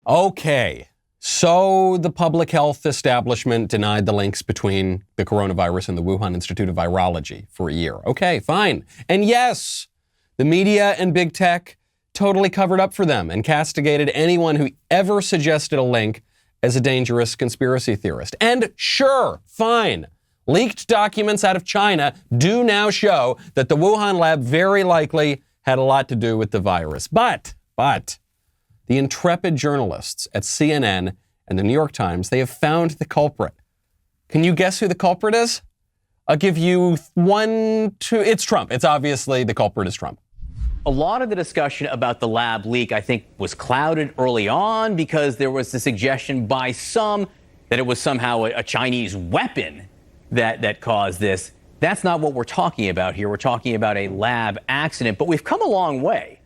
Okay, so the public health establishment denied the links between the coronavirus and the Wuhan Institute of Virology for a year. Okay, fine. And yes, the media and big tech totally covered up for them and castigated anyone who ever suggested a link as a dangerous conspiracy theorist. And sure, fine. Leaked documents out of China do now show that the Wuhan Lab very likely had a lot to do with the virus. But, the intrepid journalists at CNN and the New York Times, they have found the culprit. Can you guess who the culprit is? I'll give you it's Trump. It's obviously the culprit is Trump. A lot of the discussion about the lab leak, I think, was clouded early on because there was the suggestion by some that it was somehow a Chinese weapon that caused this. That's not what we're talking about here. We're talking about a lab accident. But we've come a long way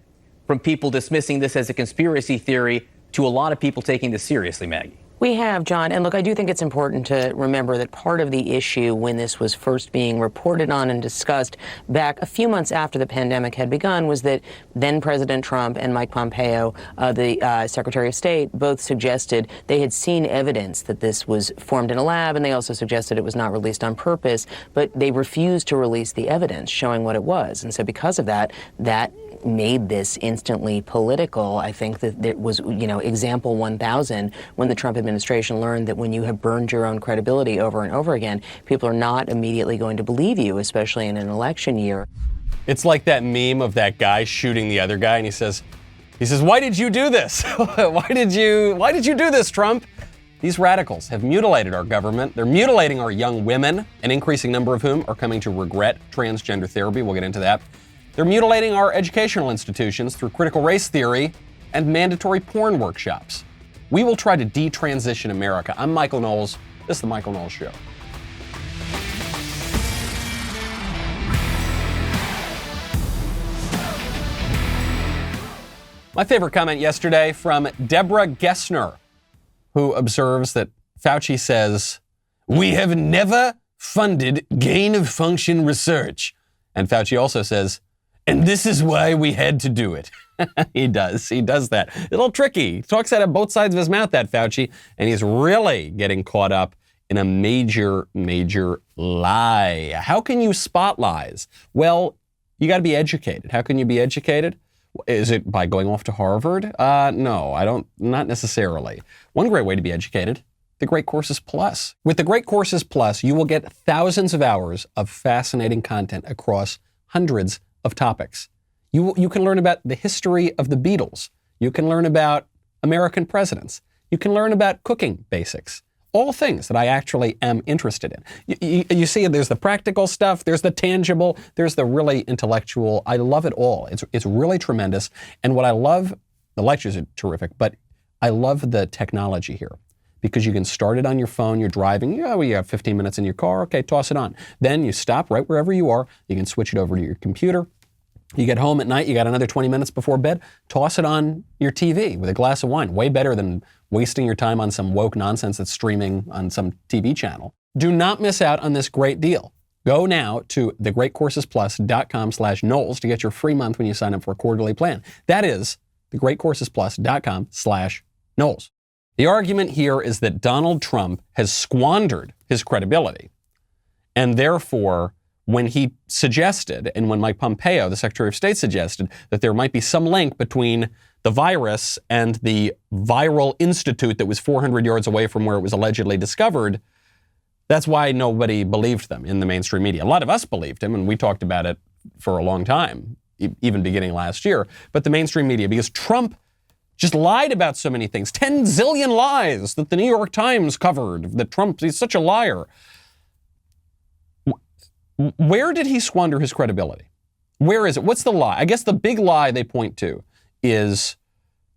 from people dismissing this as a conspiracy theory to a lot of people taking this seriously, Maggie. We have, John. And look, I do think it's important to remember that part of the issue when this was first being reported on and discussed back a few months after the pandemic had begun was that then President Trump and Mike Pompeo, the Secretary of State, both suggested they had seen evidence that this was formed in a lab, and they also suggested it was not released on purpose, but they refused to release the evidence showing what it was. And so because of that made this instantly political. I think that it was, example 1000 when the Trump administration learned that when you have burned your own credibility over and over again, people are not immediately going to believe you, especially in an election year. It's like that meme of that guy shooting the other guy, and he says, why did you do this? Why did you do this, Trump? These radicals have mutilated our government. They're mutilating our young women, an increasing number of whom are coming to regret transgender therapy. We'll get into that. They're mutilating our educational institutions through critical race theory and mandatory porn workshops. We will try to detransition America. I'm Michael Knowles. This is The Michael Knowles Show. My favorite comment yesterday from Deborah Gessner, who observes that Fauci says, "We have never funded gain-of-function research." And Fauci also says, "And this is why we had to do it." He does that. A little tricky. He talks out of both sides of his mouth, that Fauci, and he's really getting caught up in a major, major lie. How can you spot lies? Well, you got to be educated. How can you be educated? Is it by going off to Harvard? No, not necessarily. One great way to be educated, the Great Courses Plus. With the Great Courses Plus, you will get thousands of hours of fascinating content across hundreds of topics. You can learn about the history of the Beatles. You can learn about American presidents. You can learn about cooking basics. All things that I actually am interested in. You see, there's the practical stuff, there's the tangible, there's the really intellectual. I love it all. It's really tremendous. And what I love, the lectures are terrific, but I love the technology here. Because you can start it on your phone, you're driving, you have 15 minutes in your car, okay, toss it on. Then you stop right wherever you are, you can switch it over to your computer. You get home at night, you got another 20 minutes before bed, toss it on your TV with a glass of wine. Way better than wasting your time on some woke nonsense that's streaming on some TV channel. Do not miss out on this great deal. Go now to thegreatcoursesplus.com/Knowles to get your free month when you sign up for a quarterly plan. That is thegreatcoursesplus.com/Knowles. The argument here is that Donald Trump has squandered his credibility, and therefore, when he suggested, and when Mike Pompeo, the Secretary of State, suggested that there might be some link between the virus and the viral institute that was 400 yards away from where it was allegedly discovered, that's why nobody believed them in the mainstream media. A lot of us believed him, and we talked about it for a long time, even beginning last year. But the mainstream media, because Trump just lied about so many things, 10 zillion lies that the New York Times covered, that Trump, he's such a liar. Where did he squander his credibility? Where is it? What's the lie? I guess the big lie they point to is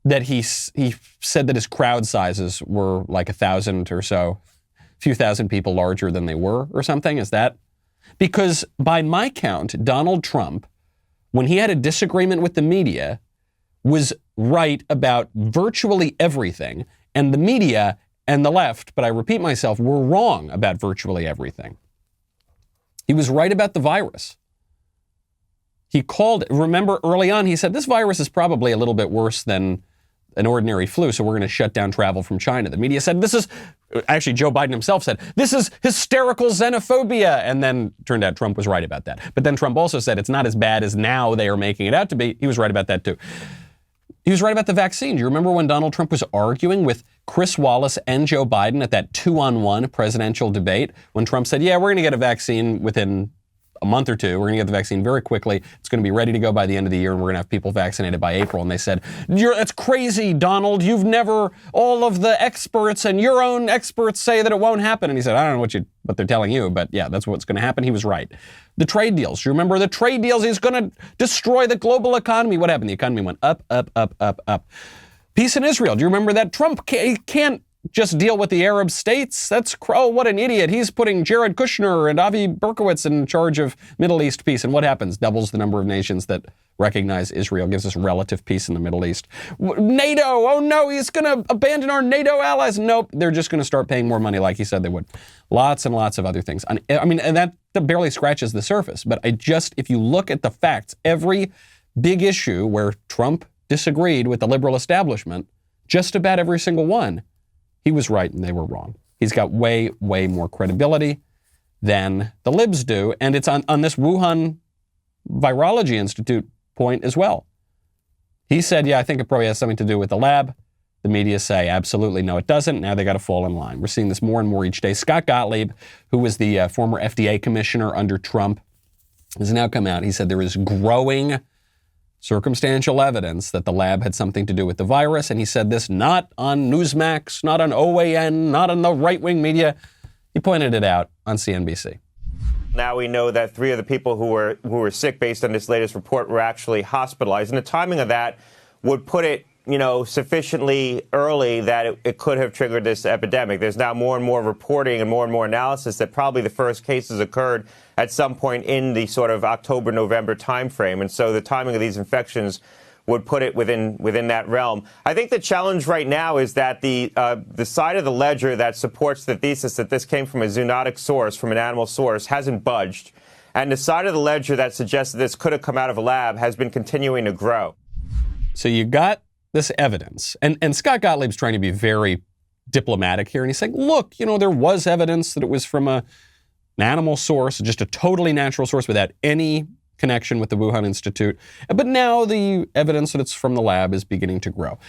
that he said that his crowd sizes were like 1,000 or so, a few thousand people larger than they were or something. Is that? Because by my count, Donald Trump, when he had a disagreement with the media, was right about virtually everything, and the media and the left, but I repeat myself, were wrong about virtually everything. He was right about the virus. He called, remember early on, he said, this virus is probably a little bit worse than an ordinary flu, so we're going to shut down travel from China. The media said actually Joe Biden himself said, this is hysterical xenophobia. And then turned out Trump was right about that. But then Trump also said it's not as bad as now they are making it out to be. He was right about that too. He was right about the vaccine. Do you remember when Donald Trump was arguing with Chris Wallace and Joe Biden at that 2-on-1 presidential debate when Trump said, yeah, we're going to get a vaccine within a month or two. We're going to get the vaccine very quickly. It's going to be ready to go by the end of the year, and we're going to have people vaccinated by April. And they said, that's crazy, Donald. All of the experts and your own experts say that it won't happen. And he said, I don't know what they're telling you, but yeah, that's what's going to happen. He was right. The trade deals. You remember the trade deals? He's going to destroy the global economy. What happened? The economy went up, up, up, up, up. Peace in Israel. Do you remember that? Trump can't just deal with the Arab states. What an idiot. He's putting Jared Kushner and Avi Berkowitz in charge of Middle East peace. And what happens? Doubles the number of nations that recognize Israel, gives us relative peace in the Middle East. NATO, oh no, he's going to abandon our NATO allies. Nope, they're just going to start paying more money like he said they would. Lots and lots of other things. And that barely scratches the surface. But if you look at the facts, every big issue where Trump disagreed with the liberal establishment, just about every single one, he was right and they were wrong. He's got way, way more credibility than the libs do. And it's on this Wuhan Virology Institute point as well. He said, yeah, I think it probably has something to do with the lab. The media say, absolutely no, it doesn't. Now they got to fall in line. We're seeing this more and more each day. Scott Gottlieb, who was the former FDA commissioner under Trump, has now come out. He said there is growing circumstantial evidence that the lab had something to do with the virus. And he said this not on Newsmax, not on OAN, not on the right-wing media. He pointed it out on CNBC. Now we know that 3 of the people who were sick based on this latest report were actually hospitalized. And the timing of that would put it, sufficiently early that it could have triggered this epidemic. There's now more and more reporting and more analysis that probably the first cases occurred at some point in the sort of October, November timeframe. And so the timing of these infections would put it within that realm. I think the challenge right now is that the side of the ledger that supports the thesis that this came from a zoonotic source, from an animal source, hasn't budged. And the side of the ledger that suggests that this could have come out of a lab has been continuing to grow. So you got this evidence. And Scott Gottlieb's trying to be very diplomatic here. And he's saying, look, there was evidence that it was from an animal source, just a totally natural source without any connection with the Wuhan Institute. But now the evidence that it's from the lab is beginning to grow.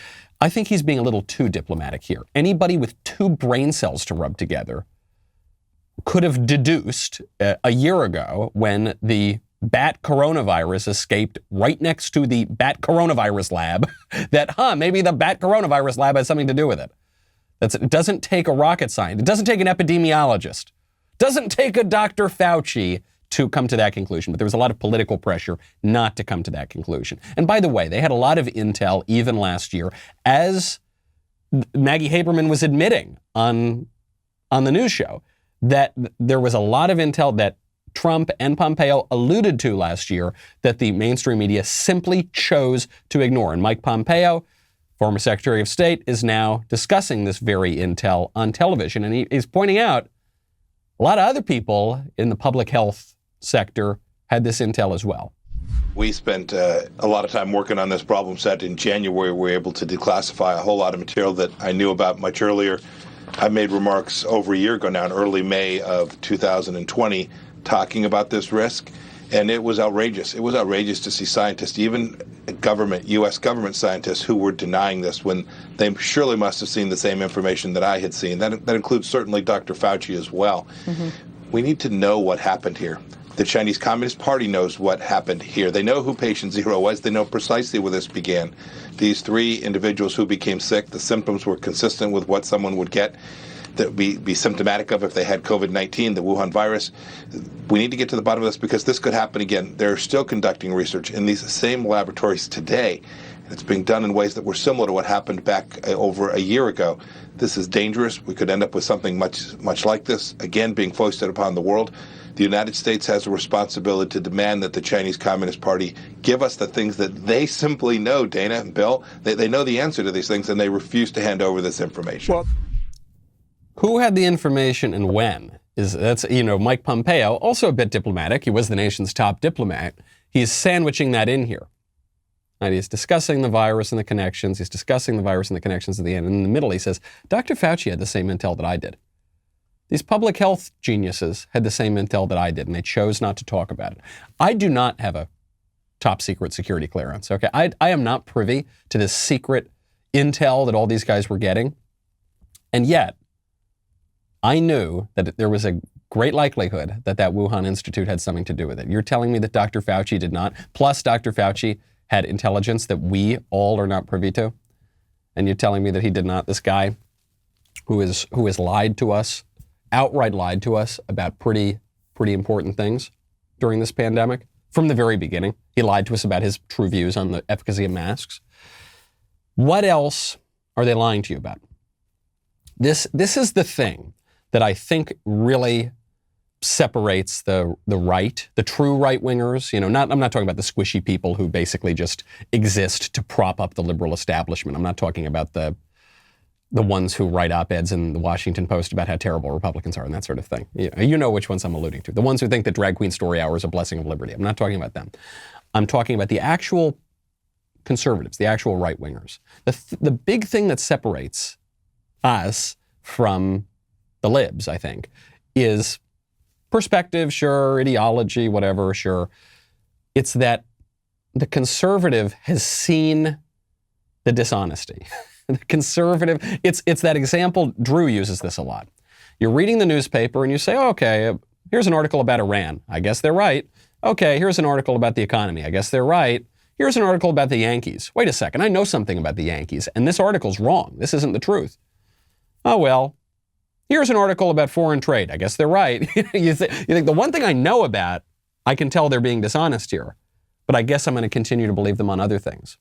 I think he's being a little too diplomatic here. Anybody with 2 brain cells to rub together could have deduced a year ago when the bat coronavirus escaped right next to the bat coronavirus lab that, maybe the bat coronavirus lab has something to do with it. It doesn't take a rocket scientist. It doesn't take an epidemiologist. It doesn't take a Dr. Fauci to come to that conclusion. But there was a lot of political pressure not to come to that conclusion. And by the way, they had a lot of intel even last year, as Maggie Haberman was admitting on the news show, that there was a lot of intel that Trump and Pompeo alluded to last year that the mainstream media simply chose to ignore. And Mike Pompeo, former Secretary of State, is now discussing this very intel on television. And he's pointing out a lot of other people in the public health sector had this intel as well. We spent a lot of time working on this problem set. In January, we were able to declassify a whole lot of material that I knew about much earlier. I made remarks over a year ago now, in early May of 2020, talking about this risk, and it was outrageous. It was outrageous to see scientists, even U.S. government scientists, who were denying this when they surely must have seen the same information that I had seen. That includes certainly Dr. Fauci as well. Mm-hmm. We need to know what happened here. The Chinese Communist Party knows what happened here. They know who patient 0 was. They know precisely where this began. These 3 individuals who became sick, the symptoms were consistent with what someone would get that would be symptomatic of if they had COVID-19, the Wuhan virus. We need to get to the bottom of this because this could happen again. They're still conducting research in these same laboratories today. It's being done in ways that were similar to what happened back over a year ago. This is dangerous. We could end up with something much like this, again, being foisted upon the world. The United States has a responsibility to demand that the Chinese Communist Party give us the things that they simply know, Dana and Bill. They know the answer to these things, and they refuse to hand over this information. Well, who had the information and when? That's Mike Pompeo, also a bit diplomatic. He was the nation's top diplomat. He's sandwiching that in here. Right? He's discussing the virus and the connections. He's discussing the virus and the connections at the end. And in the middle, he says, Dr. Fauci had the same intel that I did. These public health geniuses had the same intel that I did, and they chose not to talk about it. I do not have a top secret security clearance, okay? I am not privy to this secret intel that all these guys were getting. And yet, I knew that there was a great likelihood that that Wuhan Institute had something to do with it. You're telling me that Dr. Fauci did not, plus Dr. Fauci had intelligence that we all are not privy to? And you're telling me that he did not? This guy who has lied to us, outright lied to us about pretty important things during this pandemic from the very beginning. He lied to us about his true views on the efficacy of masks. What else are they lying to you about? This is the thing that I think really separates the right, the true right-wingers. I'm not talking about the squishy people who basically just exist to prop up the liberal establishment. I'm not talking about the ones who write op-eds in the Washington Post about how terrible Republicans are and that sort of thing. You know which ones I'm alluding to. The ones who think that Drag Queen Story Hour is a blessing of liberty. I'm not talking about them. I'm talking about the actual conservatives, the actual right-wingers. The big thing that separates us from the libs, I think, is perspective, sure, ideology, whatever, sure. It's that the conservative has seen the dishonesty. The conservative, it's that example. Drew uses this a lot. You're reading the newspaper and you say, oh, okay, here's an article about Iran. I guess they're right. Okay, here's an article about the economy. I guess they're right. Here's an article about the Yankees. Wait a second, I know something about the Yankees, and this article's wrong. This isn't the truth. Oh, well, here's an article about foreign trade. I guess they're right. You think the one thing I know about, I can tell they're being dishonest here, but I guess I'm going to continue to believe them on other things.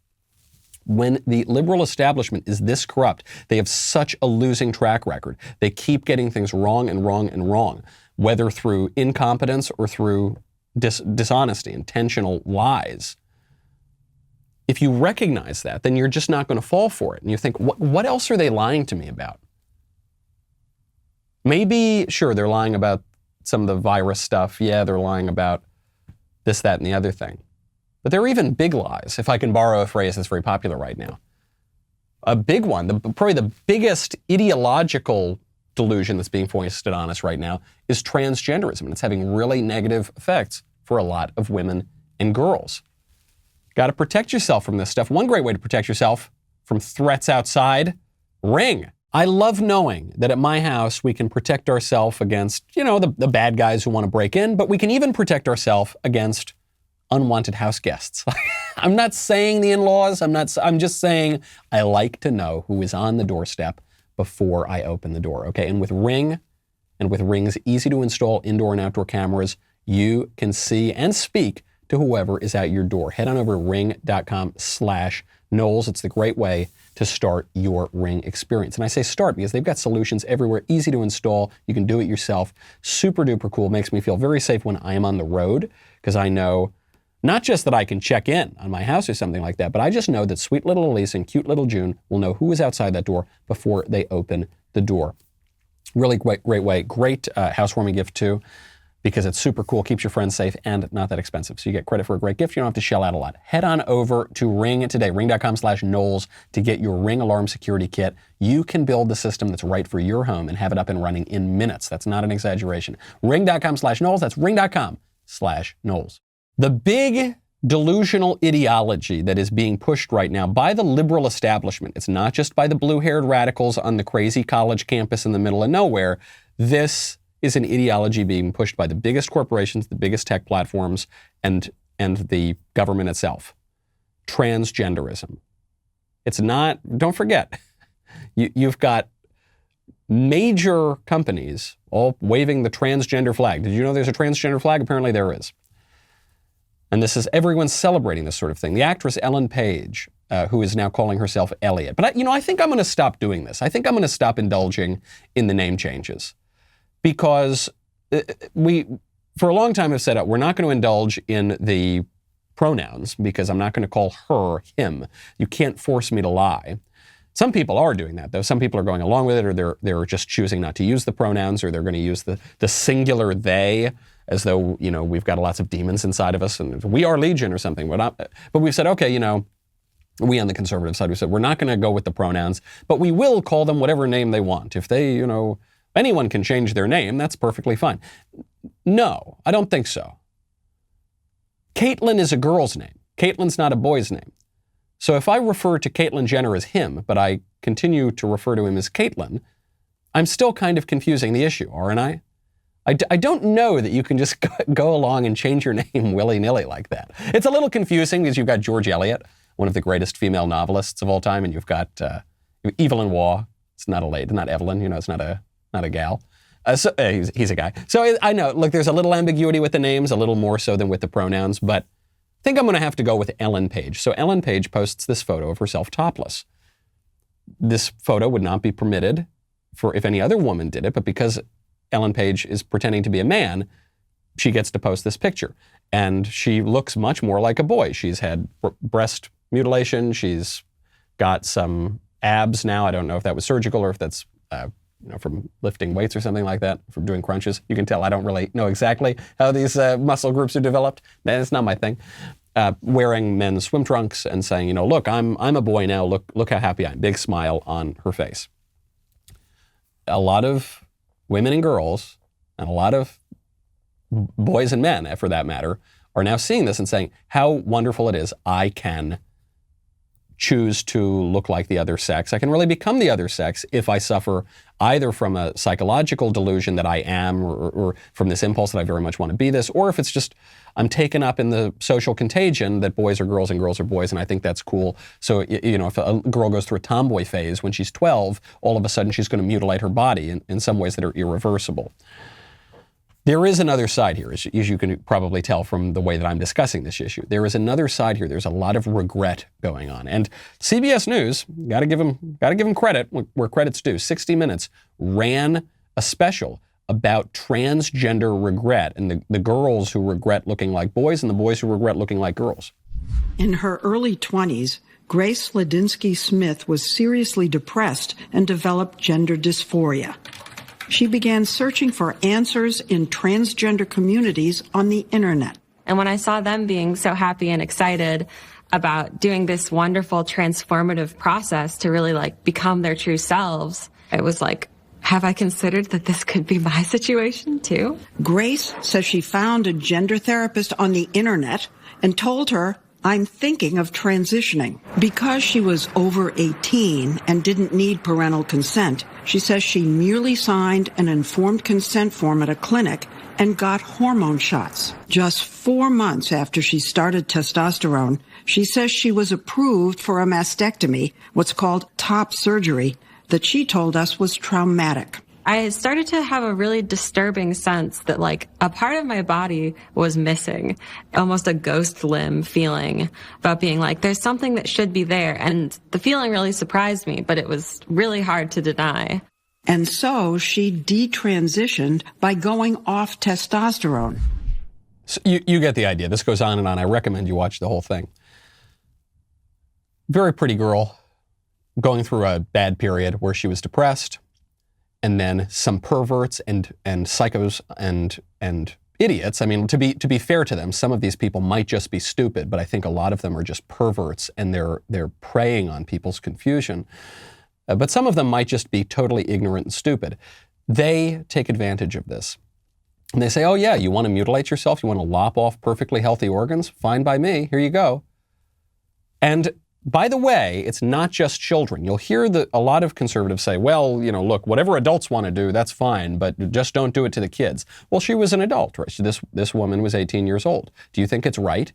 When the liberal establishment is this corrupt, they have such a losing track record. They keep getting things wrong and wrong and wrong, whether through incompetence or through dishonesty, intentional lies. If you recognize that, then you're just not going to fall for it. And you think, what else are they lying to me about? Maybe, sure, they're lying about some of the virus stuff. Yeah, they're lying about this, that, and the other thing. But there are even big lies, if I can borrow a phrase that's very popular right now. A big one, probably the biggest ideological delusion that's being foisted on us right now is transgenderism. And it's having really negative effects for a lot of women and girls. Got to protect yourself from this stuff. One great way to protect yourself from threats outside, Ring. I love knowing that at my house we can protect ourselves against, the bad guys who want to break in, but we can even protect ourselves against unwanted house guests. I'm not saying the in-laws, I'm just saying I like to know who is on the doorstep before I open the door, okay? And with Ring, and with Ring's easy to install indoor and outdoor cameras, you can see and speak to whoever is at your door. Head on over to ring.com/Knowles. It's the great way to start your Ring experience. And I say start because they've got solutions everywhere, easy to install. You can do it yourself. Super duper cool. Makes me feel very safe when I am on the road because I know not just that I can check in on my house or something like that, but I just know that sweet little Elise and cute little June will know who is outside that door before they open the door. Really great way. Great housewarming gift too, because it's super cool, keeps your friends safe, and not that expensive. So you get credit for a great gift. You don't have to shell out a lot. Head on over to Ring today, ring.com/Knowles, to get your Ring Alarm Security Kit. You can build the system that's right for your home and have it up and running in minutes. That's not an exaggeration. Ring.com/Knowles. That's ring.com/Knowles. The big delusional ideology that is being pushed right now by the liberal establishment, it's not just by the blue-haired radicals on the crazy college campus in the middle of nowhere. This is an ideology being pushed by the biggest corporations, the biggest tech platforms, and the government itself. Transgenderism. It's not, don't forget, you've got major companies all waving the transgender flag. Did you know there's a transgender flag? Apparently there is. And everyone's celebrating this sort of thing. The actress Ellen Page, who is now calling herself Elliot. But I think I'm going to stop doing this. I think I'm going to stop indulging in the name changes. Because we, for a long time, have said we're not going to indulge in the pronouns because I'm not going to call her him. You can't force me to lie. Some people are doing that, though. Some people are going along with it, or they're just choosing not to use the pronouns, or they're going to use the singular they, as though we've got lots of demons inside of us and we are legion or something. But we've said, okay, We on the conservative side, we said, we're not going to go with the pronouns, but we will call them whatever name they want. If they, anyone can change their name, that's perfectly fine. No, I don't think so. Caitlyn is a girl's name. Caitlyn's not a boy's name. So if I refer to Caitlyn Jenner as him, but I continue to refer to him as Caitlyn, I'm still kind of confusing the issue, aren't I? I don't know that you can just go along and change your name willy-nilly like that. It's a little confusing because you've got George Eliot, one of the greatest female novelists of all time, and you've got Evelyn Waugh. It's not a lady, not Evelyn. It's not a gal. He's a guy. So I know. Look, there's a little ambiguity with the names, a little more so than with the pronouns. But I think I'm going to have to go with Ellen Page. So Ellen Page posts this photo of herself topless. This photo would not be permitted for if any other woman did it, but because Ellen Page is pretending to be a man, she gets to post this picture. And she looks much more like a boy. She's had breast mutilation. She's got some abs now. I don't know if that was surgical or if that's from lifting weights or something like that, from doing crunches. You can tell I don't really know exactly how these muscle groups are developed. It's not my thing. Wearing men's swim trunks and saying, look, I'm a boy now. Look how happy I am. Big smile on her face. A lot of women and girls, and a lot of boys and men, for that matter, are now seeing this and saying how wonderful it is. I can choose to look like the other sex. I can really become the other sex if I suffer either from a psychological delusion that I am or from this impulse that I very much want to be this, or if it's just I'm taken up in the social contagion that boys are girls and girls are boys, and I think that's cool. So, if a girl goes through a tomboy phase when she's 12, all of a sudden she's going to mutilate her body in some ways that are irreversible. There is another side here, as you can probably tell from the way that I'm discussing this issue. There is another side here. There's a lot of regret going on. And CBS News, got to give them credit where credit's due. 60 Minutes ran a special about transgender regret and the girls who regret looking like boys and the boys who regret looking like girls. In her early 20s, Grace Ladinsky Smith was seriously depressed and developed gender dysphoria. She began searching for answers in transgender communities on the internet. And when I saw them being so happy and excited about doing this wonderful transformative process to really become their true selves, it was like, have I considered that this could be my situation too? Grace says she found a gender therapist on the internet and told her, I'm thinking of transitioning. Because she was over 18 and didn't need parental consent, she says she merely signed an informed consent form at a clinic and got hormone shots. Just 4 months after she started testosterone, she says she was approved for a mastectomy, what's called top surgery, that she told us was traumatic. I started to have a really disturbing sense that a part of my body was missing, almost a ghost limb feeling about being there's something that should be there. And the feeling really surprised me, but it was really hard to deny. And so she detransitioned by going off testosterone. So you get the idea. This goes on and on. I recommend you watch the whole thing. Very pretty girl going through a bad period where she was depressed. And then some perverts and psychos and idiots. I mean, to be fair to them, some of these people might just be stupid, but I think a lot of them are just perverts and they're preying on people's confusion. But some of them might just be totally ignorant and stupid. They take advantage of this. And they say, oh yeah, you want to mutilate yourself? You want to lop off perfectly healthy organs? Fine by me. Here you go. And by the way, it's not just children. You'll hear a lot of conservatives say, well, look, whatever adults want to do, that's fine, but just don't do it to the kids. Well, she was an adult, right? This woman was 18 years old. Do you think it's right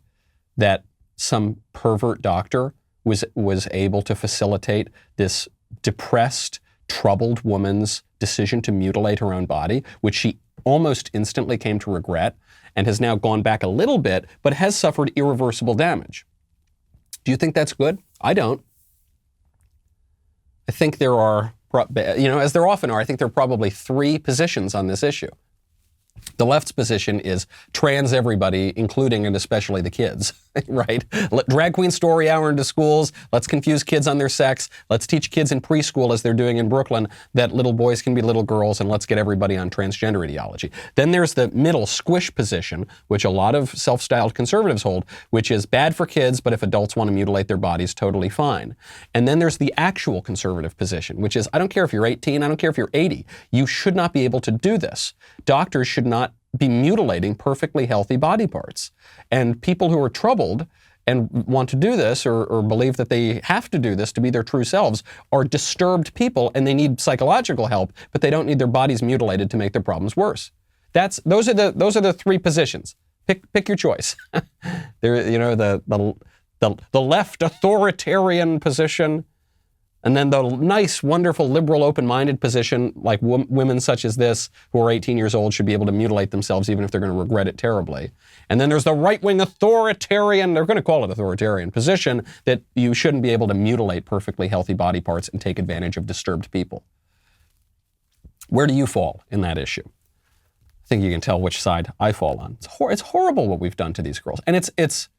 that some pervert doctor was able to facilitate this depressed, troubled woman's decision to mutilate her own body, which she almost instantly came to regret and has now gone back a little bit, but has suffered irreversible damage? Do you think that's good? I don't. I think there are, as there often are, I think there are probably 3 positions on this issue. The left's position is trans everybody, including and especially the kids, right? Let drag queen story hour into schools. Let's confuse kids on their sex. Let's teach kids in preschool, as they're doing in Brooklyn, that little boys can be little girls, and let's get everybody on transgender ideology. Then there's the middle squish position, which a lot of self-styled conservatives hold, which is bad for kids, but if adults want to mutilate their bodies, totally fine. And then there's the actual conservative position, which is, I don't care if you're 18, I don't care if you're 80, you should not be able to do this. Doctors should not be mutilating perfectly healthy body parts. And people who are troubled and want to do this or believe that they have to do this to be their true selves are disturbed people, and they need psychological help, but they don't need their bodies mutilated to make their problems worse. Those are the three positions. Pick your choice. There, the left authoritarian position, and then the nice, wonderful, liberal, open-minded position, like women such as this, who are 18 years old, should be able to mutilate themselves even if they're going to regret it terribly. And then there's the right-wing authoritarian, they're going to call it authoritarian, position that you shouldn't be able to mutilate perfectly healthy body parts and take advantage of disturbed people. Where do you fall in that issue? I think you can tell which side I fall on. It's horrible what we've done to these girls. And it's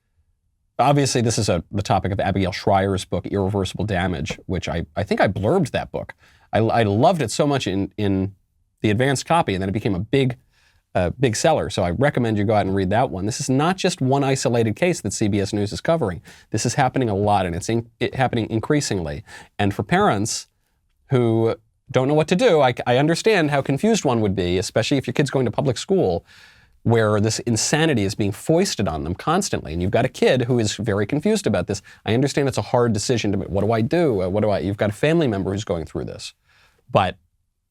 obviously, this is the topic of Abigail Schreier's book, Irreversible Damage, which I think I blurbed that book. I loved it so much in the advanced copy, and then it became a big seller. So I recommend you go out and read that one. This is not just one isolated case that CBS News is covering. This is happening a lot, and it's happening increasingly. And for parents who don't know what to do, I understand how confused one would be, especially if your kid's going to public school, where this insanity is being foisted on them constantly. And you've got a kid who is very confused about this. I understand it's a hard decision to make. What do I do? You've got a family member who's going through this. But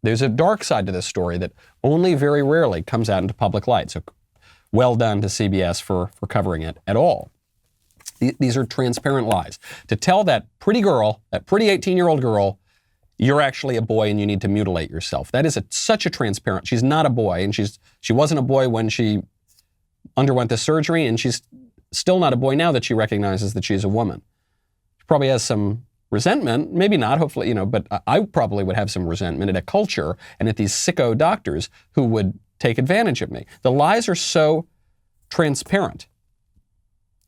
there's a dark side to this story that only very rarely comes out into public light. So well done to CBS for covering it at all. These are transparent lies. To tell that pretty girl, that pretty 18-year-old girl, you're actually a boy and you need to mutilate yourself. That is such a transparent. She's not a boy, and she wasn't a boy when she underwent this surgery, and she's still not a boy now that she recognizes that she's a woman. She probably has some resentment, maybe not, hopefully, but I probably would have some resentment at a culture and at these sicko doctors who would take advantage of me. The lies are so transparent.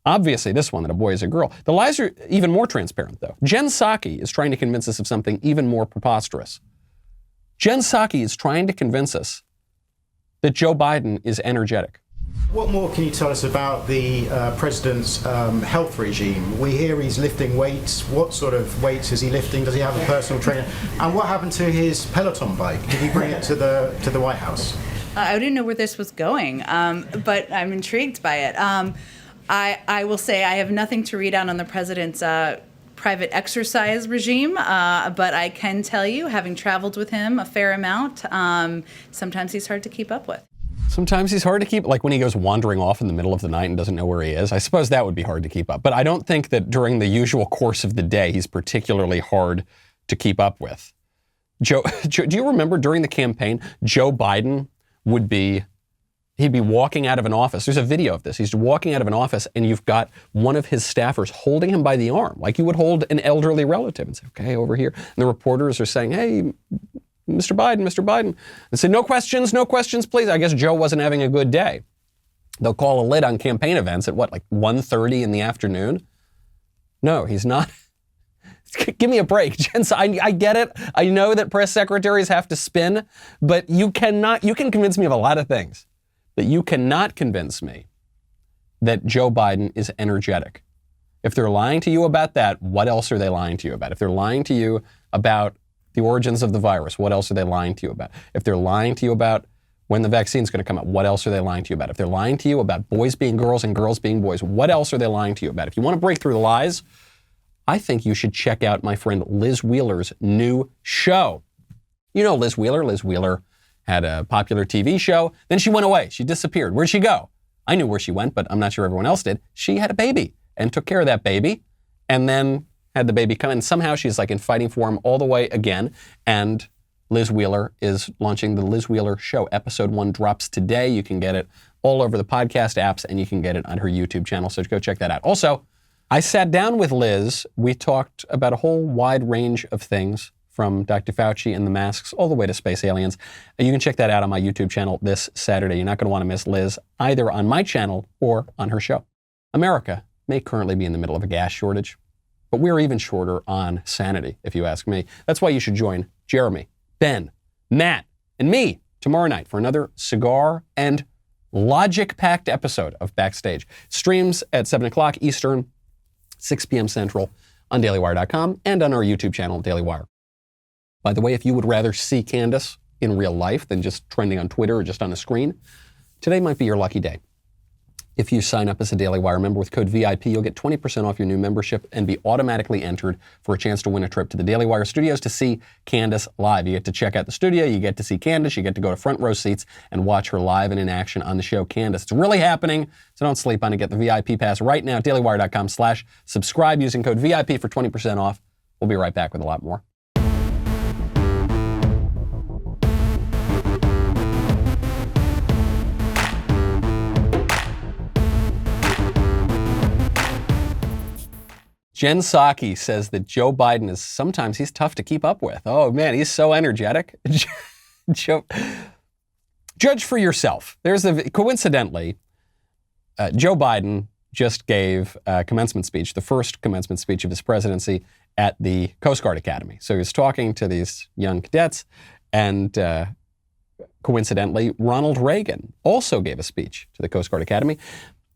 Obviously, this one, that a boy is a girl. The lies are even more transparent, though. Jen Psaki is trying to convince us of something even more preposterous. Jen Psaki is trying to convince us that Joe Biden is energetic. What more can you tell us about the president's health regime? We hear he's lifting weights. What sort of weights is he lifting? Does he have a personal trainer? And what happened to his Peloton bike? Did he bring it to the White House? I didn't know where this was going, but I'm intrigued by it. I will say I have nothing to read out on the president's private exercise regime, but I can tell you, having traveled with him a fair amount, sometimes he's hard to keep up with. Sometimes he's hard to keep, like when he goes wandering off in the middle of the night and doesn't know where he is. I suppose that would be hard to keep up. But I don't think that during the usual course of the day, he's particularly hard to keep up with. Joe, do you remember during the campaign, Joe Biden he'd be walking out of an office. There's a video of this. He's walking out of an office, and you've got one of his staffers holding him by the arm, like you would hold an elderly relative, and say, okay, over here. And the reporters are saying, hey, Mr. Biden. And say, no questions, please. I guess Joe wasn't having a good day. They'll call a lid on campaign events at 1:30 in the afternoon? No, he's not. Give me a break, Jen. I get it. I know that press secretaries have to spin, but you can convince me of a lot of things. But you cannot convince me that Joe Biden is energetic. If they're lying to you about that, what else are they lying to you about? If they're lying to you about the origins of the virus, what else are they lying to you about? If they're lying to you about when the vaccine's going to come out, what else are they lying to you about? If they're lying to you about boys being girls and girls being boys, what else are they lying to you about? If you want to break through the lies, I think you should check out my friend Liz Wheeler's new show. You know Liz Wheeler. Liz Wheeler had a popular TV show. Then she went away. She disappeared. Where'd she go? I knew where she went, but I'm not sure everyone else did. She had a baby and took care of that baby and then had the baby come. And somehow she's in fighting form all the way again. And Liz Wheeler is launching the Liz Wheeler Show. Episode 1 drops today. You can get it all over the podcast apps, and you can get it on her YouTube channel. So go check that out. Also, I sat down with Liz. We talked about a whole wide range of things, from Dr. Fauci and the masks all the way to space aliens. You can check that out on my YouTube channel this Saturday. You're not going to want to miss Liz either on my channel or on her show. America may currently be in the middle of a gas shortage, but we're even shorter on sanity, if you ask me. That's why you should join Jeremy, Ben, Matt, and me tomorrow night for another cigar and logic-packed episode of Backstage. Streams at 7 o'clock Eastern, 6 p.m. Central on dailywire.com and on our YouTube channel, Daily Wire. By the way, if you would rather see Candace in real life than just trending on Twitter or just on a screen, today might be your lucky day. If you sign up as a Daily Wire member with code VIP, you'll get 20% off your new membership and be automatically entered for a chance to win a trip to the Daily Wire studios to see Candace live. You get to check out the studio, you get to see Candace, you get to go to front row seats and watch her live and in action on the show Candace. It's really happening, so don't sleep on it. Get the VIP pass right now, dailywire.com/subscribe using code VIP for 20% off. We'll be right back with a lot more. Jen Psaki says that Joe Biden is sometimes he's tough to keep up with. Oh man, he's so energetic. Judge for yourself. Coincidentally, Joe Biden just gave a commencement speech, the first commencement speech of his presidency at the Coast Guard Academy. So he was talking to these young cadets, and coincidentally, Ronald Reagan also gave a speech to the Coast Guard Academy.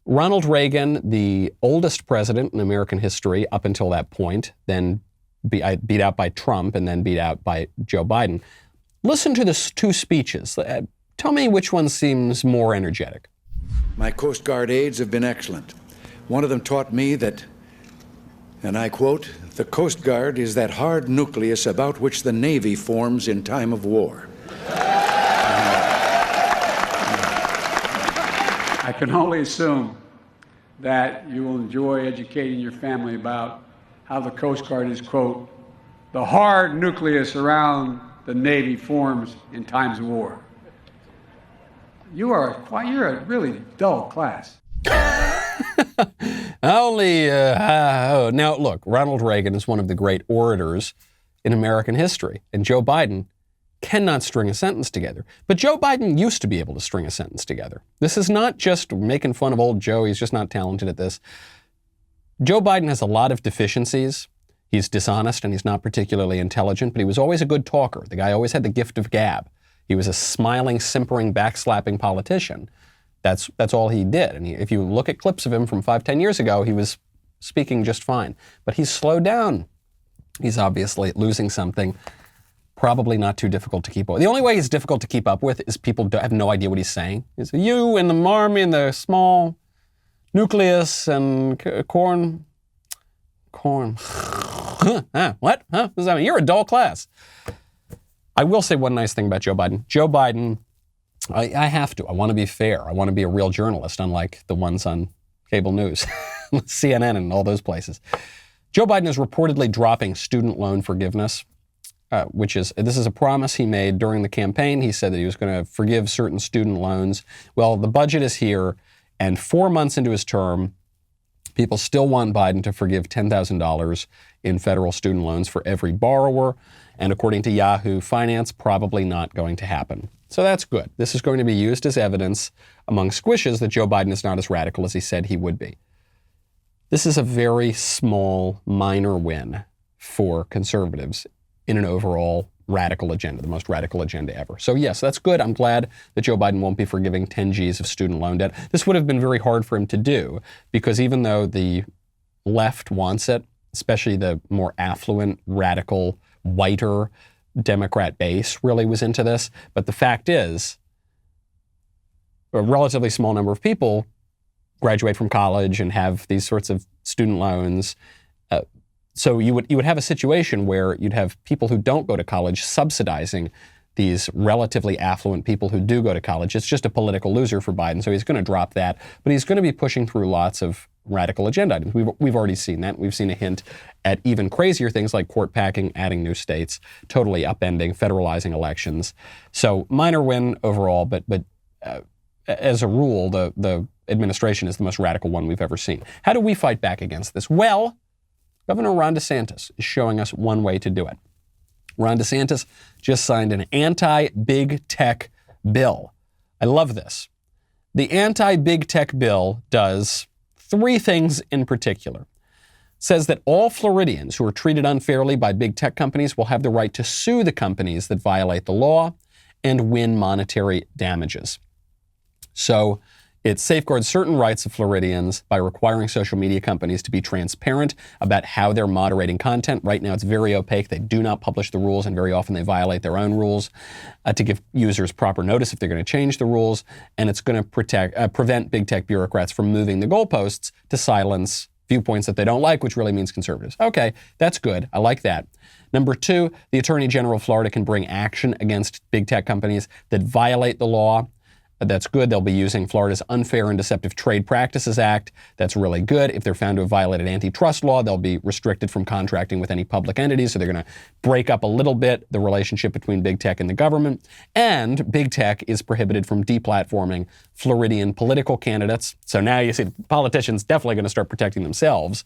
Ronald Reagan, the oldest president in American history up until that point, then beat out by Trump and then beat out by Joe Biden. Listen to the two speeches. Tell me which one seems more energetic. My Coast Guard aides have been excellent. One of them taught me that, and I quote, "The Coast Guard is that hard nucleus about which the Navy forms in time of war." I can only assume that you will enjoy educating your family about how the Coast Guard is, quote, "the hard nucleus around the Navy forms in times of war." You're a really dull class. Now, look, Ronald Reagan is one of the great orators in American history, and Joe Biden cannot string a sentence together. But Joe Biden used to be able to string a sentence together. This is not just making fun of old Joe. He's just not talented at this. Joe Biden has a lot of deficiencies. He's dishonest and he's not particularly intelligent, but he was always a good talker. The guy always had the gift of gab. He was a smiling, simpering, backslapping politician. That's all he did. And if you look at clips of him from 5-10 years ago, he was speaking just fine. But he's slowed down. He's obviously losing something. Probably not too difficult to keep up with. The only way he's difficult to keep up with is people have no idea what he's saying. He's you and the army and the small nucleus and corn. What? Huh? What does that mean? You're a dull class. I will say one nice thing about Joe Biden. Joe Biden, I have to. I want to be fair. I want to be a real journalist, unlike the ones on cable news, CNN and all those places. Joe Biden is reportedly dropping student loan forgiveness. This is a promise he made during the campaign. He said that he was going to forgive certain student loans. Well, the budget is here, and 4 months into his term, people still want Biden to forgive $10,000 in federal student loans for every borrower. And according to Yahoo Finance, probably not going to happen. So that's good. This is going to be used as evidence among squishes that Joe Biden is not as radical as he said he would be. This is a very small, minor win for conservatives in an overall radical agenda, the most radical agenda ever. So yes, that's good. I'm glad that Joe Biden won't be forgiving 10 G's of student loan debt. This would have been very hard for him to do because even though the left wants it, especially the more affluent, radical, whiter Democrat base really was into this. But the fact is, a relatively small number of people graduate from college and have these sorts of student loans. So you would have a situation where you'd have people who don't go to college subsidizing these relatively affluent people who do go to college. It's just a political loser for Biden, so he's going to drop that. But he's going to be pushing through lots of radical agenda items. We've already seen that. We've seen a hint at even crazier things like court packing, adding new states, totally upending, federalizing elections. So minor win overall, but as a rule, the administration is the most radical one we've ever seen. How do we fight back against this? Well, Governor Ron DeSantis is showing us one way to do it. Ron DeSantis just signed an anti-big tech bill. I love this. The anti-big tech bill does three things in particular. Says that all Floridians who are treated unfairly by big tech companies will have the right to sue the companies that violate the law and win monetary damages. So it safeguards certain rights of Floridians by requiring social media companies to be transparent about how they're moderating content. Right now, it's very opaque. They do not publish the rules, and very often they violate their own rules to give users proper notice if they're going to change the rules. And it's going to prevent big tech bureaucrats from moving the goalposts to silence viewpoints that they don't like, which really means conservatives. Okay, that's good. I like that. Number two, the Attorney General of Florida can bring action against big tech companies that violate the law. That's good. They'll be using Florida's Unfair and Deceptive Trade Practices Act. That's really good. If they're found to have violated antitrust law, they'll be restricted from contracting with any public entities. So they're going to break up a little bit the relationship between big tech and the government. And big tech is prohibited from deplatforming Floridian political candidates. So now you see politicians definitely going to start protecting themselves.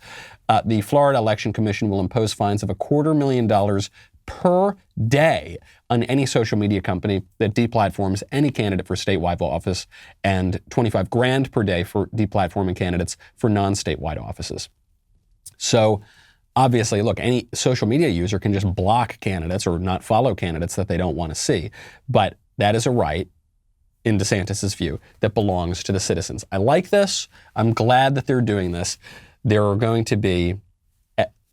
The Florida Election Commission will impose fines of $250,000 per day on any social media company that deplatforms any candidate for statewide office, and $25,000 per day for deplatforming candidates for non-statewide offices. So obviously, look, any social media user can just block candidates or not follow candidates that they don't want to see. But that is a right, in DeSantis' view, that belongs to the citizens. I like this. I'm glad that they're doing this. There are going to be,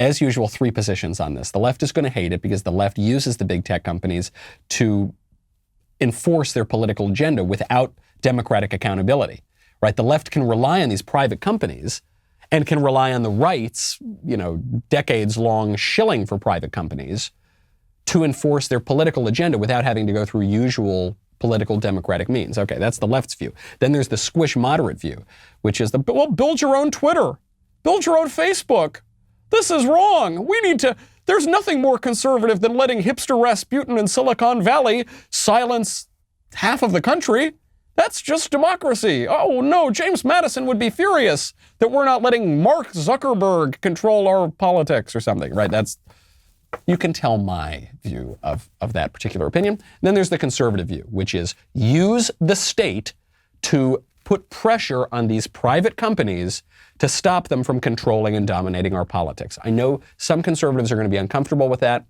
as usual, three positions on this. The left is going to hate it because the left uses the big tech companies to enforce their political agenda without democratic accountability, right? The left can rely on these private companies and can rely on the right's, decades-long shilling for private companies to enforce their political agenda without having to go through usual political democratic means. Okay, that's the left's view. Then there's the squish moderate view, which is build your own Twitter, build your own Facebook. This is wrong. There's nothing more conservative than letting hipster Rasputin in Silicon Valley silence half of the country. That's just democracy. Oh no, James Madison would be furious that we're not letting Mark Zuckerberg control our politics or something, right? You can tell my view of that particular opinion. And then there's the conservative view, which is use the state to put pressure on these private companies to stop them from controlling and dominating our politics. I know some conservatives are going to be uncomfortable with that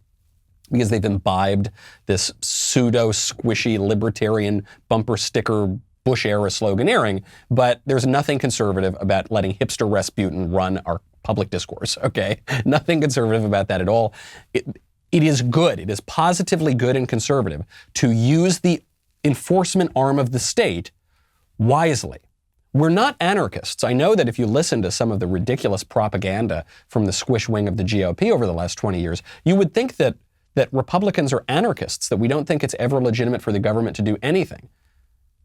because they've imbibed this pseudo-squishy libertarian bumper sticker Bush-era sloganeering, but there's nothing conservative about letting hipster Rasputin run our public discourse, okay? Nothing conservative about that at all. It is good. It is positively good and conservative to use the enforcement arm of the state wisely. We're not anarchists. I know that if you listen to some of the ridiculous propaganda from the squish wing of the GOP over the last 20 years, you would think that Republicans are anarchists, that we don't think it's ever legitimate for the government to do anything.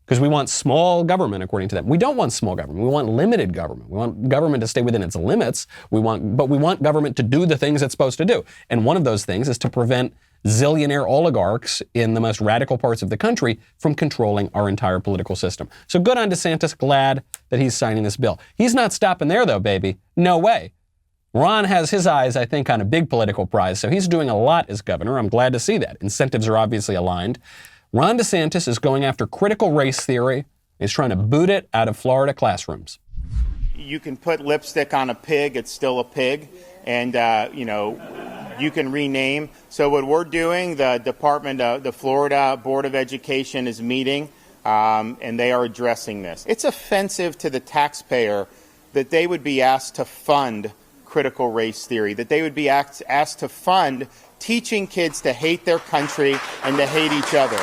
Because we want small government, according to them. We don't want small government. We want limited government. We want government to stay within its limits. But we want government to do the things it's supposed to do. And one of those things is to prevent zillionaire oligarchs in the most radical parts of the country from controlling our entire political system. So good on DeSantis. Glad that he's signing this bill. He's not stopping there, though, baby. No way. Ron has his eyes, I think, on a big political prize, so he's doing a lot as governor. I'm glad to see that. Incentives are obviously aligned. Ron DeSantis is going after critical race theory. He's trying to boot it out of Florida classrooms. You can put lipstick on a pig, it's still a pig, and, you can rename. So what we're doing, the Florida Board of Education is meeting, and they are addressing this. It's offensive to the taxpayer that they would be asked to fund critical race theory, that they would be asked to fund teaching kids to hate their country and to hate each other.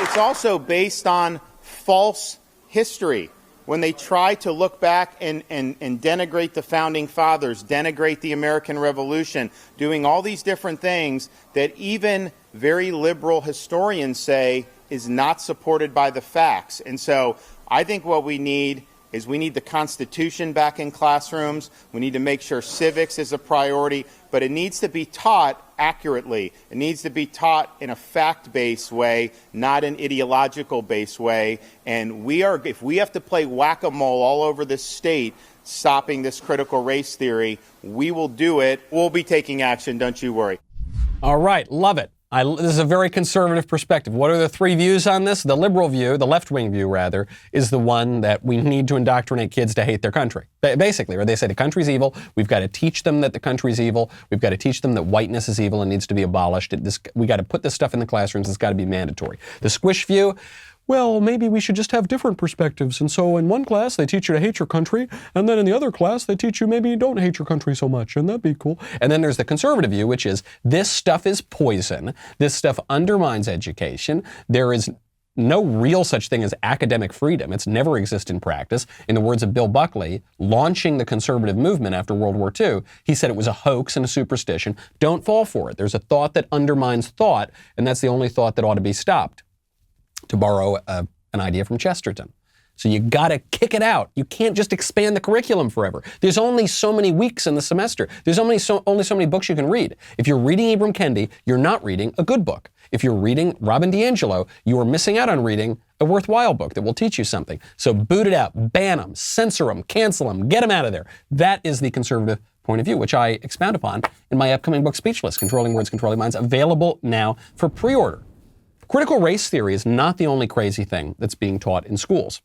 It's also based on false history. When they try to look back and denigrate the founding fathers, denigrate the American Revolution, doing all these different things that even very liberal historians say is not supported by the facts. And so I think what we need is the Constitution back in classrooms. We need to make sure civics is a priority, but it needs to be taught accurately. It needs to be taught in a fact-based way, not an ideological-based way. And if we have to play whack-a-mole all over this state, stopping this critical race theory, we will do it. We'll be taking action, don't you worry. All right, love it. This is a very conservative perspective. What are the three views on this? The liberal view, the left-wing view rather, is the one that we need to indoctrinate kids to hate their country. Basically, or they say the country's evil. We've got to teach them that the country's evil. We've got to teach them that whiteness is evil and needs to be abolished. We got to put this stuff in the classrooms. It's got to be mandatory. The squish view, well, maybe we should just have different perspectives. And so in one class, they teach you to hate your country. And then in the other class, they teach you maybe you don't hate your country so much. And that'd be cool. And then there's the conservative view, which is this stuff is poison. This stuff undermines education. There is no real such thing as academic freedom. It's never existed in practice. In the words of Bill Buckley, launching the conservative movement after World War II, he said it was a hoax and a superstition. Don't fall for it. There's a thought that undermines thought, and that's the only thought that ought to be stopped. To borrow an idea from Chesterton. So you got to kick it out. You can't just expand the curriculum forever. There's only so many weeks in the semester. There's only so many books you can read. If you're reading Ibram Kendi, you're not reading a good book. If you're reading Robin DiAngelo, you are missing out on reading a worthwhile book that will teach you something. So boot it out, ban them, censor them, cancel them, get them out of there. That is the conservative point of view, which I expound upon in my upcoming book, Speechless, Controlling Words, Controlling Minds, available now for pre-order. Critical race theory is not the only crazy thing that's being taught in schools.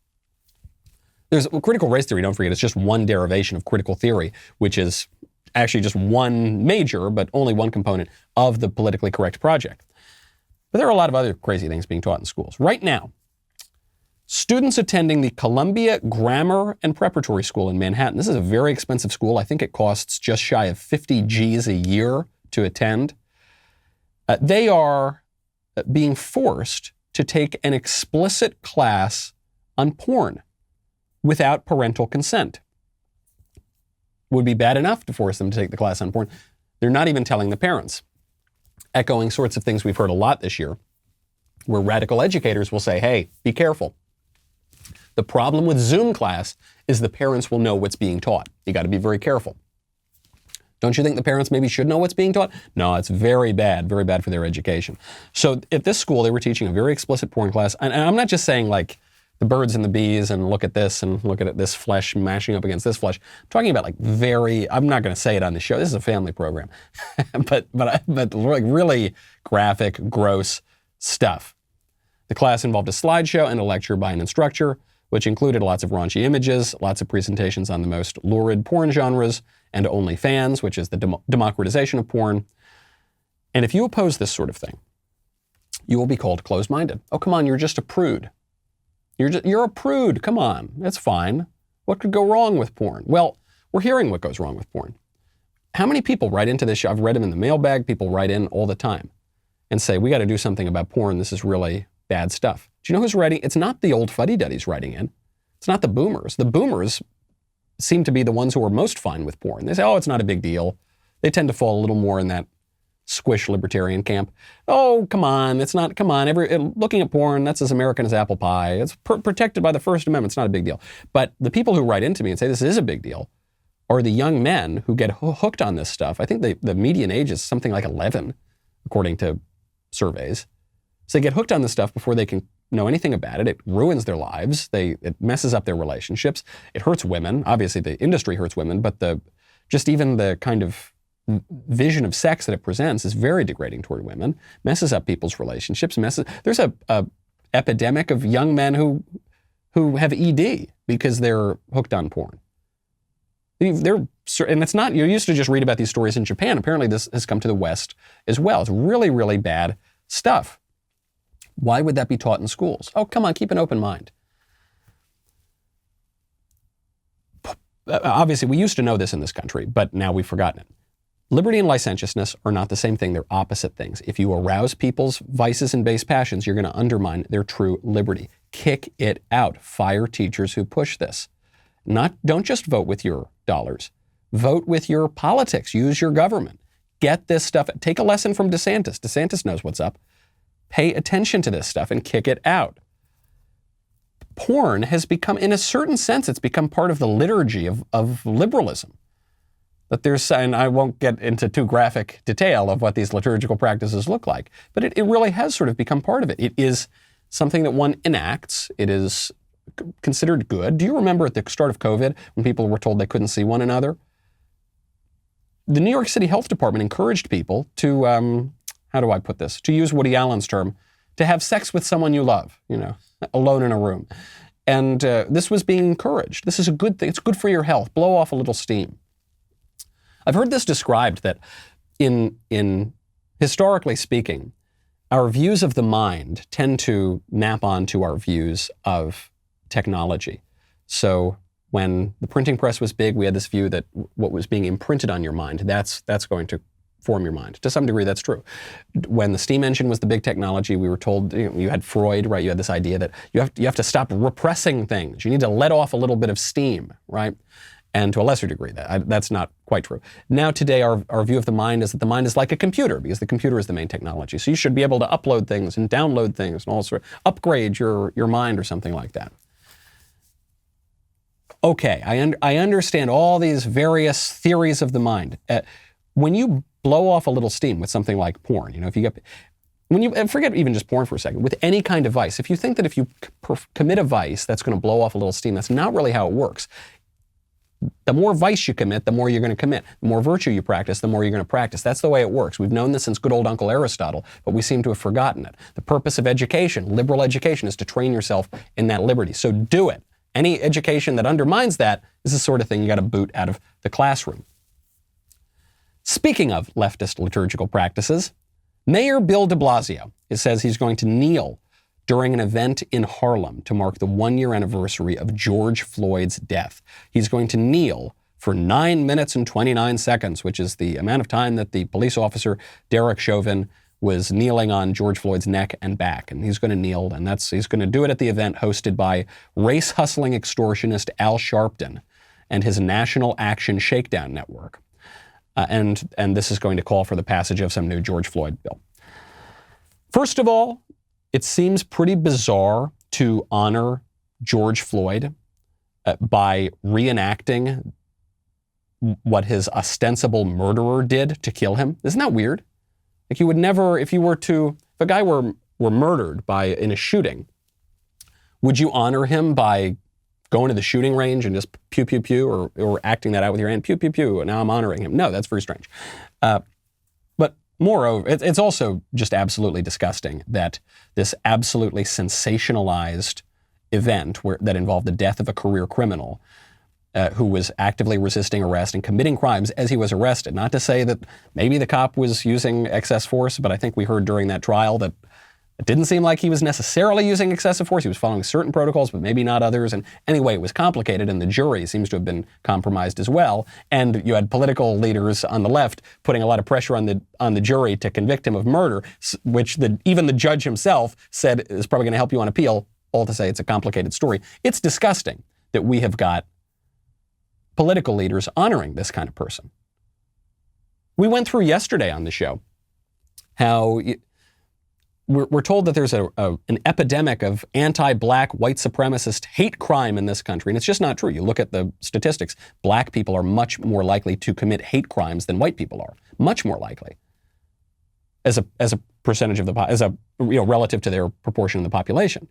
Critical race theory, don't forget, it's just one derivation of critical theory, which is actually just one major, but only one component of the politically correct project. But there are a lot of other crazy things being taught in schools. Right now, students attending the Columbia Grammar and Preparatory School in Manhattan, this is a very expensive school. I think it costs just shy of 50 G's a year to attend. They are being forced to take an explicit class on porn without parental consent. Would be bad enough to force them to take the class on porn. They're not even telling the parents. Echoing sorts of things we've heard a lot this year, where radical educators will say, hey, be careful. The problem with Zoom class is the parents will know what's being taught. You got to be very careful. Don't you think the parents maybe should know what's being taught? No, it's very bad for their education. So at this school, they were teaching a very explicit porn class. And I'm not just saying like the birds and the bees and look at this and look at this flesh mashing up against this flesh. I'm talking about like I'm not going to say it on the show. This is a family program. but like really graphic, gross stuff. The class involved a slideshow and a lecture by an instructor, which included lots of raunchy images, lots of presentations on the most lurid porn genres, and OnlyFans, which is the democratization of porn. And if you oppose this sort of thing, you will be called closed-minded. Oh, come on, you're just a prude. You're a prude, come on, that's fine. What could go wrong with porn? Well, we're hearing what goes wrong with porn. How many people write into this show? I've read them in the mailbag. People write in all the time and say, we got to do something about porn. This is really bad stuff. Do you know who's writing? It's not the old fuddy-duddies writing in. It's not the boomers. The boomers seem to be the ones who are most fine with porn. They say, oh, it's not a big deal. They tend to fall a little more in that squish libertarian camp. Oh, come on. It's not, come on. Looking at porn, that's as American as apple pie. It's protected by the First Amendment. It's not a big deal. But the people who write into me and say this is a big deal are the young men who get hooked on this stuff. I think the median age is something like 11, according to surveys. So they get hooked on this stuff before they can know anything about it. It ruins their lives. It messes up their relationships. It hurts women. Obviously, the industry hurts women, but just even the kind of vision of sex that it presents is very degrading toward women. Messes up people's relationships. There's a epidemic of young men who have ED because they're hooked on porn. And it's not. You used to just read about these stories in Japan. Apparently, this has come to the West as well. It's really, really bad stuff. Why would that be taught in schools? Oh, come on, keep an open mind. Obviously, we used to know this in this country, but now we've forgotten it. Liberty and licentiousness are not the same thing. They're opposite things. If you arouse people's vices and base passions, you're going to undermine their true liberty. Kick it out. Fire teachers who push this. Don't just vote with your dollars. Vote with your politics. Use your government. Get this stuff. Take a lesson from DeSantis. DeSantis knows what's up. Pay attention to this stuff and kick it out. Porn has become, in a certain sense, it's become part of the liturgy of liberalism. And I won't get into too graphic detail of what these liturgical practices look like, but it really has sort of become part of it. It is something that one enacts. It is considered good. Do you remember at the start of COVID when people were told they couldn't see one another? The New York City Health Department encouraged people to how do I put this? To use Woody Allen's term, to have sex with someone you love, alone in a room. And this was being encouraged. This is a good thing. It's good for your health. Blow off a little steam. I've heard this described that in historically speaking, our views of the mind tend to map onto our views of technology. So when the printing press was big, we had this view that what was being imprinted on your mind, that's going to form your mind. To some degree, that's true. When the steam engine was the big technology, we were told, you had Freud, right? You had this idea that you have to stop repressing things. You need to let off a little bit of steam, right? And to a lesser degree, that's not quite true. Now today, our view of the mind is that the mind is like a computer, because the computer is the main technology. So you should be able to upload things and download things and also upgrade your mind or something like that. Okay, I understand all these various theories of the mind. When you blow off a little steam with something like porn, if you get, and forget even just porn for a second, with any kind of vice, if you think that if you commit a vice, that's going to blow off a little steam, that's not really how it works. The more vice you commit, the more you're going to commit. The more virtue you practice, the more you're going to practice. That's the way it works. We've known this since good old Uncle Aristotle, but we seem to have forgotten it. The purpose of education, liberal education, is to train yourself in that liberty. So do it. Any education that undermines that is the sort of thing you got to boot out of the classroom. Speaking of leftist liturgical practices, Mayor Bill de Blasio says he's going to kneel during an event in Harlem to mark the 1-year anniversary of George Floyd's death. He's going to kneel for 9 minutes and 29 seconds, which is the amount of time that the police officer, Derek Chauvin, was kneeling on George Floyd's neck and back. And he's going to kneel, and he's going to do it at the event hosted by race-hustling extortionist Al Sharpton and his National Action Shakedown Network. And this is going to call for the passage of some new George Floyd bill. First of all, it seems pretty bizarre to honor George Floyd by reenacting what his ostensible murderer did to kill him. Isn't that weird? Like, you would never, if a guy were murdered in a shooting, would you honor him by going to the shooting range and just pew, pew, pew, or acting that out with your hand, pew, pew, pew, and now I'm honoring him? No, that's very strange. But moreover, it's also just absolutely disgusting that this absolutely sensationalized event that involved the death of a career criminal who was actively resisting arrest and committing crimes as he was arrested. Not to say that maybe the cop was using excess force, but I think we heard during that trial that it didn't seem like he was necessarily using excessive force. He was following certain protocols, but maybe not others. And anyway, it was complicated, and the jury seems to have been compromised as well. And you had political leaders on the left putting a lot of pressure on the jury to convict him of murder, which even the judge himself said is probably going to help you on appeal, all to say it's a complicated story. It's disgusting that we have got political leaders honoring this kind of person. We went through yesterday on the show how we're told that there's an epidemic of anti-black, white supremacist hate crime in this country, and it's just not true. You look at the statistics, black people are much more likely to commit hate crimes than white people are. Much more likely. As a percentage of relative to their proportion in the population.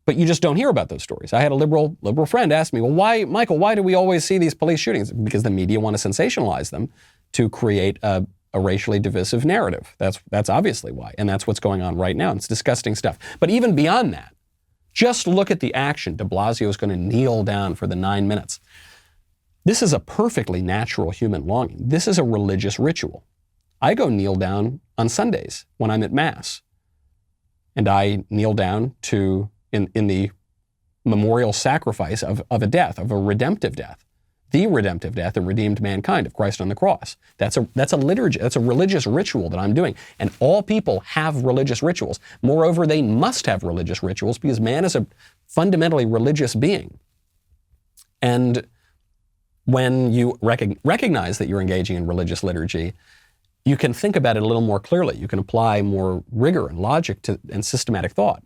But you just don't hear about those stories. I had a liberal friend ask me, well, why do we always see these police shootings? Because the media want to sensationalize them to create a racially divisive narrative. That's obviously why. And that's what's going on right now. It's disgusting stuff. But even beyond that, just look at the action. De Blasio is going to kneel down for the 9 minutes. This is a perfectly natural human longing. This is a religious ritual. I go kneel down on Sundays when I'm at Mass. And I kneel down in the memorial sacrifice of a death, of a redemptive death. The redemptive death that redeemed mankind of Christ on the cross. That's a liturgy. That's a religious ritual that I'm doing. And all people have religious rituals. Moreover, they must have religious rituals because man is a fundamentally religious being. And when you recognize that you're engaging in religious liturgy, you can think about it a little more clearly. You can apply more rigor and logic and systematic thought.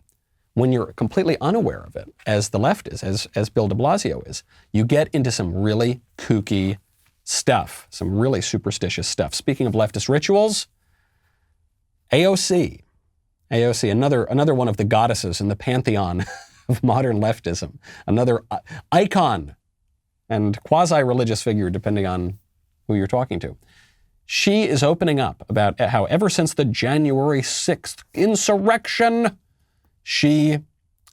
When you're completely unaware of it, as the left is, as Bill de Blasio is, you get into some really kooky stuff, some really superstitious stuff. Speaking of leftist rituals, AOC, another one of the goddesses in the pantheon of modern leftism, another icon and quasi-religious figure, depending on who you're talking to. She is opening up about how ever since the January 6th insurrection, she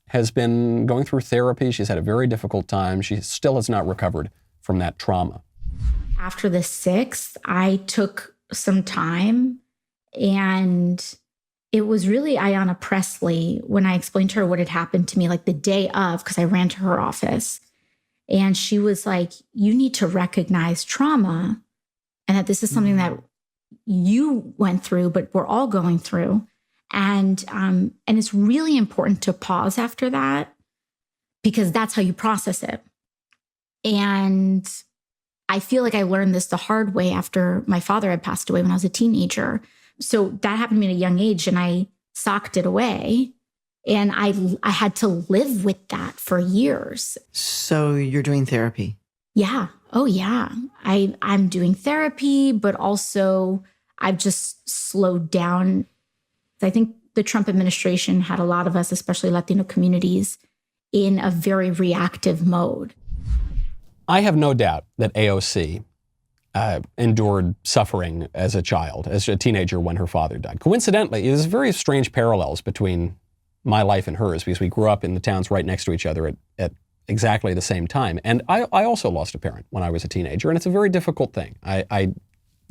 has been going through therapy. She's had a very difficult time. She still has not recovered from that trauma. After the 6th, I took some time, and it was really Ayanna Pressley when I explained to her what had happened to me, like the day of, because I ran to her office. And she was like, you need to recognize trauma and that this is something that you went through, but we're all going through. And it's really important to pause after that, because that's how you process it. And I feel like I learned this the hard way after my father had passed away when I was a teenager. So that happened to me at a young age, and I socked it away. And I had to live with that for years. So you're doing therapy? Yeah. Oh, yeah. I'm doing therapy, but also I've just slowed down. I think the Trump administration had a lot of us, especially Latino communities, in a very reactive mode. I have no doubt that AOC endured suffering as a child, as a teenager when her father died. Coincidentally, there's very strange parallels between my life and hers, because we grew up in the towns right next to each other at exactly the same time. And I also lost a parent when I was a teenager, and it's a very difficult thing. I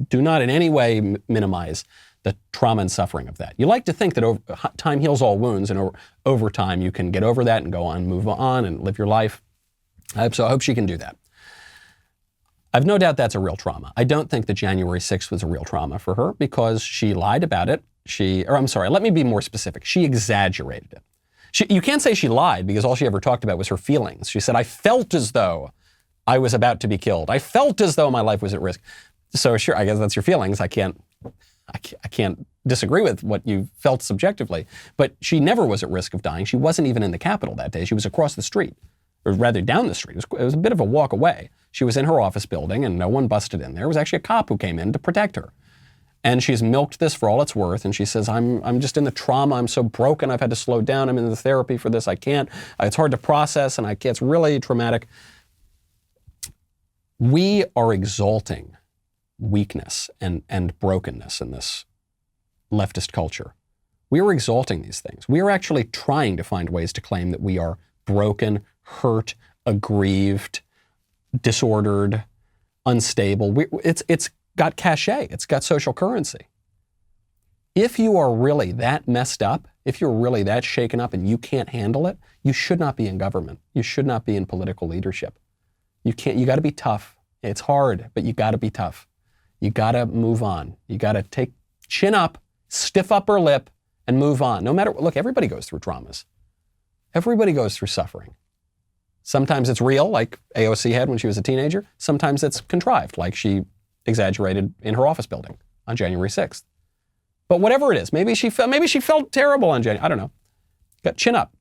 do not in any way minimize the trauma and suffering of that. You like to think that time heals all wounds, and over time you can get over that and go on, move on, and live your life. So I hope she can do that. I've no doubt that's a real trauma. I don't think that January 6th was a real trauma for her, because she lied about it. Let me be more specific. She exaggerated it. You can't say she lied, because all she ever talked about was her feelings. She said, I felt as though I was about to be killed. I felt as though my life was at risk. So sure, I guess that's your feelings. I can't disagree with what you felt subjectively, but she never was at risk of dying. She wasn't even in the Capitol that day. She was across the street, or rather down the street. It was a bit of a walk away. She was in her office building, and no one busted in there. It was actually a cop who came in to protect her. And she's milked this for all it's worth. And she says, I'm just in the trauma. I'm so broken. I've had to slow down. I'm in the therapy for this. I can't. It's hard to process, and it's really traumatic. We are exalting weakness and brokenness in this leftist culture. We are exalting these things. We are actually trying to find ways to claim that we are broken, hurt, aggrieved, disordered, unstable. It's got cachet. It's got social currency. If you are really that messed up, if you're really that shaken up and you can't handle it, you should not be in government. You should not be in political leadership. You got to be tough. It's hard, but you got to be tough. You got to move on. You got to chin up, stiff upper lip, and move on. No matter, look, everybody goes through traumas. Everybody goes through suffering. Sometimes it's real, like AOC had when she was a teenager. Sometimes it's contrived, like she exaggerated in her office building on January 6th. But whatever it is, maybe she felt terrible on January. I don't know. Chin up.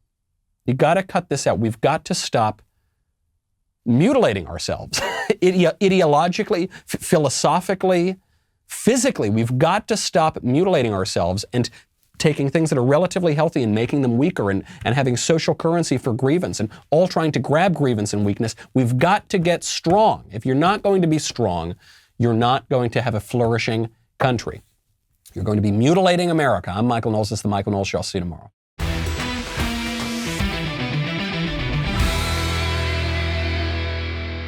You got to cut this out. We've got to stop mutilating ourselves ideologically, philosophically, physically. We've got to stop mutilating ourselves and taking things that are relatively healthy and making them weaker, and having social currency for grievance, and all trying to grab grievance and weakness. We've got to get strong. If you're not going to be strong, you're not going to have a flourishing country. You're going to be mutilating America. I'm Michael Knowles. This is The Michael Knowles Show. I'll see you tomorrow.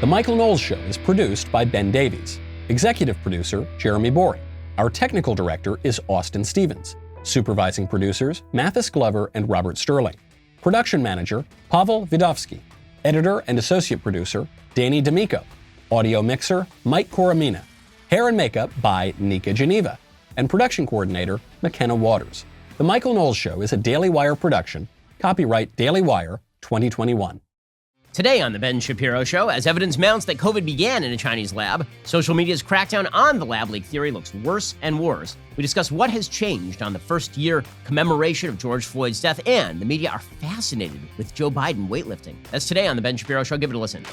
The Michael Knowles Show is produced by Ben Davies. Executive producer, Jeremy Boring. Our technical director is Austin Stevens. Supervising producers, Mathis Glover and Robert Sterling. Production manager, Pavel Vidovsky. Editor and associate producer, Danny D'Amico. Audio mixer, Mike Coromina. Hair and makeup by Nika Geneva. And production coordinator, McKenna Waters. The Michael Knowles Show is a Daily Wire production. Copyright Daily Wire 2021. Today on The Ben Shapiro Show, as evidence mounts that COVID began in a Chinese lab, social media's crackdown on the lab leak theory looks worse and worse. We discuss what has changed on the first-year commemoration of George Floyd's death, and the media are fascinated with Joe Biden weightlifting. That's today on The Ben Shapiro Show. Give it a listen.